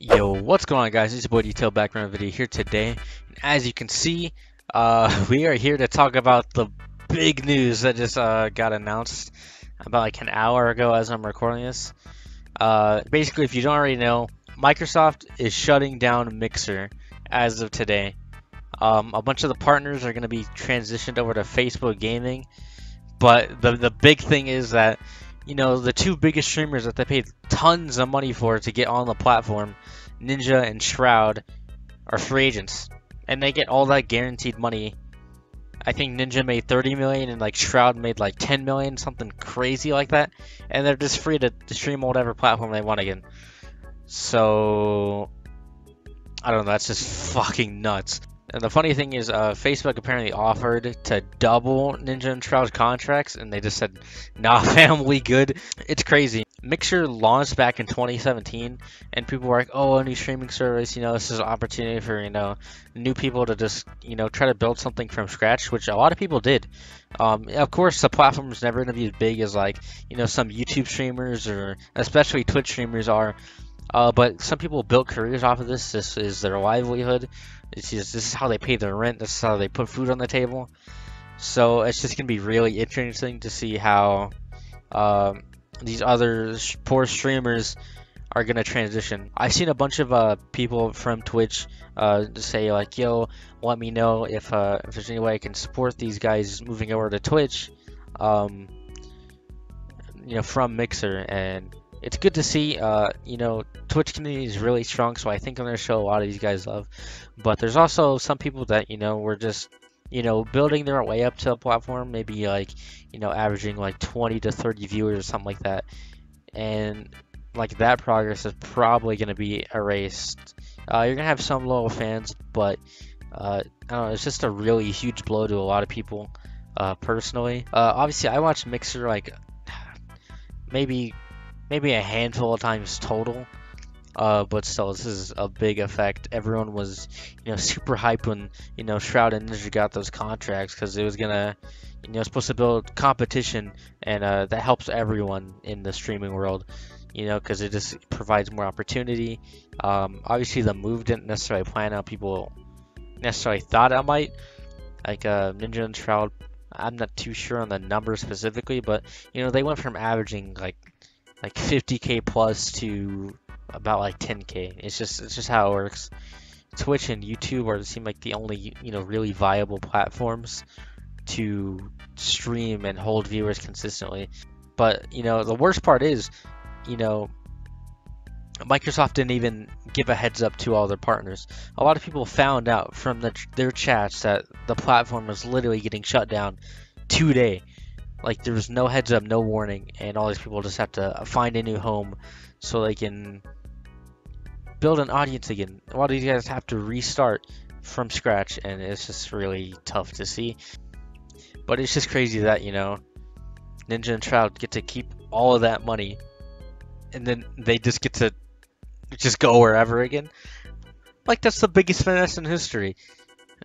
Yo, what's going on, guys? It's your boy Detail back on a video here today. And as you can see, we are here to talk about the big news that just got announced about like an hour ago as I'm recording this. Basically, if you don't already know, Microsoft is shutting down Mixer as of today. A bunch of the partners are going to be transitioned over to Facebook Gaming, but the big thing is that the two biggest streamers that they paid tons of money for to get on the platform, Ninja and Shroud, are free agents, and they get all that guaranteed money. I think Ninja made 30 million and like Shroud made like 10 million, something crazy like that, and they're just free to stream on whatever platform they want again. So I don't know, that's just fucking nuts. And the funny thing is, Facebook apparently offered to double Ninja and Shroud's contracts, and they just said, nah, fam, we good. It's crazy. Mixer launched back in 2017, and people were like, oh, a new streaming service, this is an opportunity for, new people to just, try to build something from scratch, which a lot of people did. Of course, the platform is never going to be as big as, like, some YouTube streamers or especially Twitch streamers are. But some people built careers off of this. This is their livelihood. This is how they pay their rent. This is how they put food on the table. So it's just gonna be really interesting to see how these other poor streamers are gonna transition. I've seen a bunch of people from Twitch say like, "Yo, let me know if there's any way I can support these guys moving over to Twitch." From Mixer, and it's good to see. Twitch community is really strong, so I think I'm gonna show a lot of these guys love. But there's also some people that were just building their way up to a platform, maybe like averaging like 20 to 30 viewers or something like that, and like that progress is probably gonna be erased. You're gonna have some loyal fans, but I don't know, it's just a really huge blow to a lot of people. Personally, obviously I watched Mixer like maybe a handful of times total, but still, this is a big effect. Everyone was super hyped when Shroud and Ninja got those contracts, because it was gonna supposed to build competition, and that helps everyone in the streaming world, because it just provides more opportunity. Obviously the move didn't necessarily plan out people necessarily thought it might, like Ninja and Shroud. I'm not too sure on the numbers specifically, but they went from averaging like 50k plus to about like 10k. It's just how it works. Twitch and YouTube seem like the only really viable platforms to stream and hold viewers consistently. But the worst part is Microsoft didn't even give a heads up to all their partners. A lot of people found out from their chats that the platform was literally getting shut down today. Like, there was no heads up, no warning, and all these people just have to find a new home so they can build an audience again. A lot of these guys have to restart from scratch, and it's just really tough to see. But it's just crazy that Ninja and Shroud get to keep all of that money, and then they just get to just go wherever again. Like, that's the biggest finesse in history.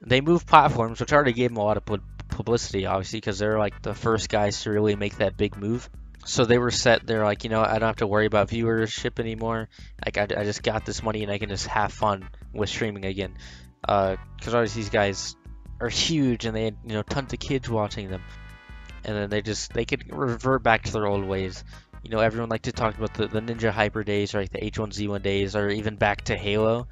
They moved platforms, which already gave them a lot of publicity, obviously, because they're like the first guys to really make that big move. So they were set. They're like, I don't have to worry about viewership anymore. Like, I just got this money and I can just have fun with streaming again. Because obviously these guys are huge and they had tons of kids watching them, and then they could revert back to their old ways. Everyone liked to talk about the Ninja Hyper days, or like the H1Z1 days, or even back to Halo.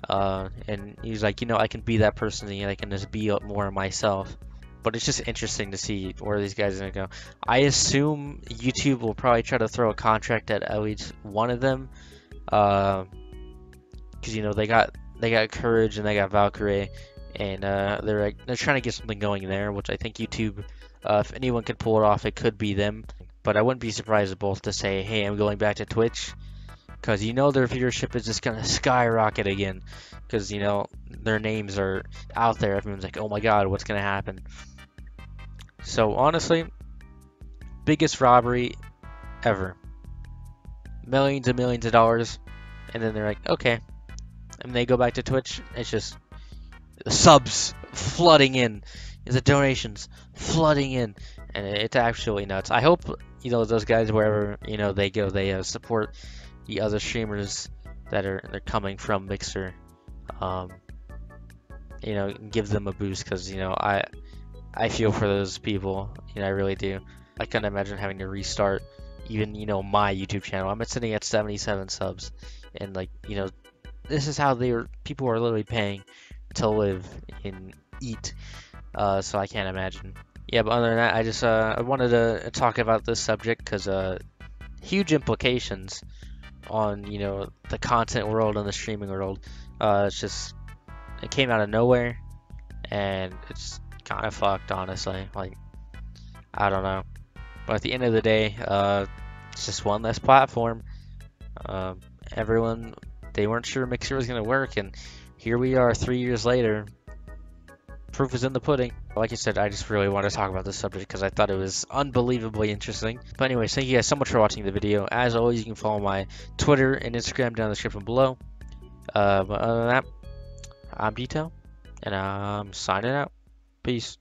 And he's like, I can be that person and I can just be more myself. But it's just interesting to see where these guys are gonna go. I assume YouTube will probably try to throw a contract at least one of them, because they got Courage and they got Valkyrie, and they're trying to get something going there, which I think YouTube, if anyone could pull it off, it could be them. But I wouldn't be surprised if both to say, hey, I'm going back to Twitch, because their viewership is just gonna skyrocket again, because their names are out there. Everyone's like, oh my god, what's gonna happen? So honestly, biggest robbery ever. Millions and millions of dollars, and then they're like, okay, and they go back to Twitch. It's just subs flooding in, the donations flooding in, and it's actually nuts. I hope those guys, wherever they go, they support the other streamers that they're coming from Mixer, you know, give them a boost, because you know I feel for those people, you know, I really do. I couldn't imagine having to restart even, you know, my YouTube channel. I'm sitting at 77 subs, and like, you know, this is how people are literally paying to live and eat. So I can't imagine. Yeah, but other than that, I wanted to talk about this subject because huge implications on, you know, the content world and the streaming world. It's just, it came out of nowhere, and it's kind of fucked, honestly. Like, I don't know. But at the end of the day, it's just one less platform. Um, everyone, they weren't sure Mixer was gonna work, and here we are 3 years later. Proof is in the pudding. Like I said, I just really want to talk about this subject because I thought it was unbelievably interesting. But anyways, thank you guys so much for watching the video. As always, you can follow my Twitter and Instagram down in the description below. But other than that, I'm Detail, and I'm signing out. Peace.